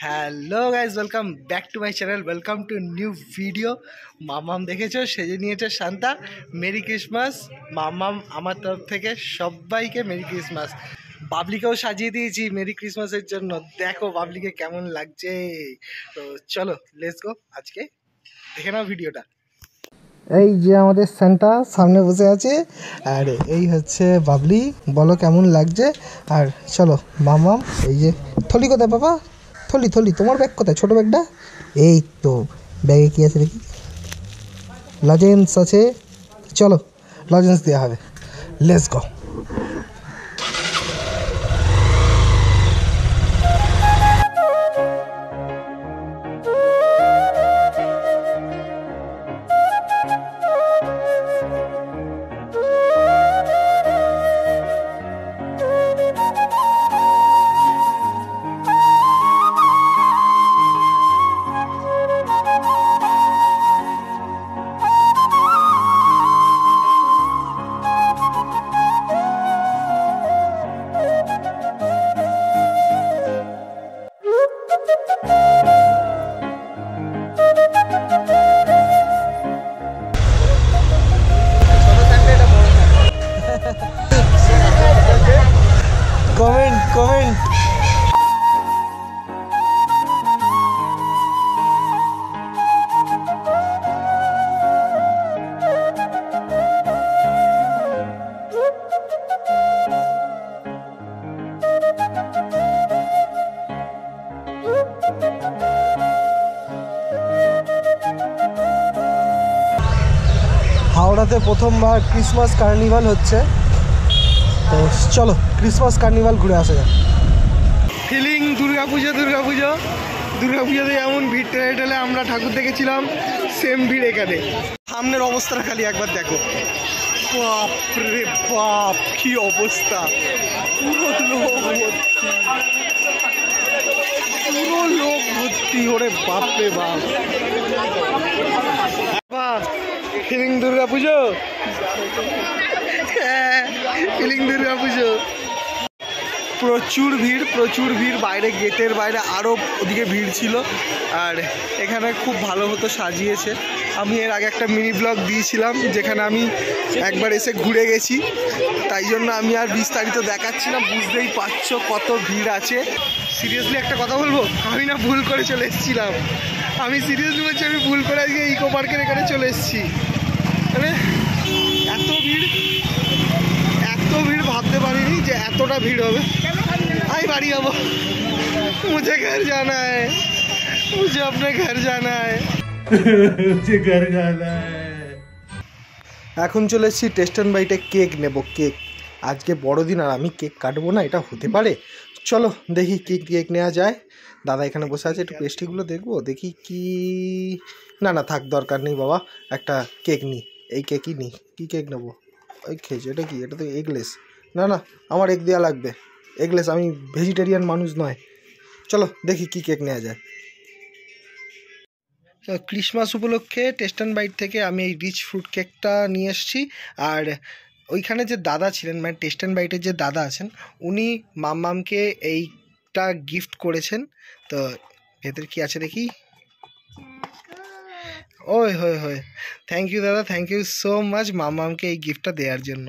Hello guys, welcome back to my channel, welcome to new video. মামাম দেখেছো সেজে নিয়েছে Shanta. Merry Christmas মামাম, আমার তরফ থেকে সবাইকে মেরি ক্রিসমাস। বাবলিকেও সাজিয়ে দিয়েছি মেরি ক্রিসমাসের জন্য, দেখো বাবলিকে কেমন লাগছে। তো চলো লেটস গো, আজকে দেখে নাও ভিডিওটা। এই যে আমাদের সান্টা সামনে বসে আছে, আর এই হচ্ছে বাবলি, বলো কেমন লাগছে। আর চলো মামাম, এই যে থলি কোথায় বাবা, থলি থলি তোমার ব্যাগ কোথায়, ছোটো ব্যাগটা? এই তো ব্যাগে কী আছে দেখি, লজেন্স আছে, চলো লজেন্স দেওয়া হবে, লেটস গো। কমেন্ট হাওড়াতে প্রথমবার ক্রিসমাস কার্নিভাল হচ্ছে, তো চলো ক্রিসমাস কার্নিভাল ঘুরে আসা যাক। ফিলিং দুর্গাপুজোতে এমন ভিড় ঠেলে ঠেলে আমরা ঠাকুর দেখেছিলাম, সেম ভিড় এখানে। সামনের অবস্থাটা খালি একবার দেখো, বাপ রে বাপ, কি অবস্থা, পুরো লোক ভর্তি, ওরে বাপ রে বাপ। ফিলিং দুর্গাপুজো, হ্যাঁ ফিলিং দুর্গাপুজো। প্রচুর ভিড়, বাইরে গেটের বাইরে আরও ওদিকে ভিড় ছিল। আর এখানে খুব ভালো মতো সাজিয়েছে। আমি এর আগে একটা মিনি ব্লগ দিয়েছিলাম, যেখানে আমি একবার এসে ঘুরে গেছি, তাই জন্য আমি আর বিস্তারিত দেখাচ্ছি না, বুঝতেই পারছো কত ভিড় আছে। সিরিয়াসলি একটা কথা বলবো, আমি না ভুল করে চলে এসেছিলাম, আমি সিরিয়াসলি বলছি, আমি ভুল করে আজকে ইকো পার্কের এখানে চলে এসেছি। মানে এত ভিড় ভাবতে পারিনি যে এতটা ভিড় হবে। আমি বাড়ি যাবো, মুঝে ঘর জানা হ্যায়, মুঝে আপনে ঘর জানা হ্যায়, মুঝে ঘর জানা হ্যায়। এখন চলে এসেছি টেস্ট অ্যান্ড বাইটে, কেক নেব, কেক। আজকে বড়দিন আর আমি কেক কাটবো না, এটা হতে পারে? চলো দেখি কি কেক নেওয়া যায়। দাদা এখানে বসে আছে, একটু পেস্ট্রিগুলো দেখবো, দেখি কি। না থাক, দরকার নেই বাবা, একটা কেক নিই, এই কেকই নিই। কী কেক নেবো? ওই খেয়েছি, এটা কি? এটা তো এগলেস। না আমার এগ দেওয়া লাগবে, এগলেস, আমি ভেজিটেরিয়ান মানুষ নয়। চলো দেখি কি কেক নেওয়া যায়। ক্রিসমাস উপলক্ষে টেস্ট অ্যান্ড বাইট থেকে আমি এই রিচ ফ্রুট কেকটা নিয়ে এসেছি। আর ওইখানে যে দাদা ছিলেন, মানে টেস্ট অ্যান্ড বাইটের যে দাদা আছেন, উনি মাম্মামকে এইটা গিফট করেছেন। তো ভেতরে কি আছে দেখি। ওই থ্যাংক ইউ দাদা, থ্যাংক ইউ সো মাচ মাম্মামকে এই গিফটটা দেওয়ার জন্য।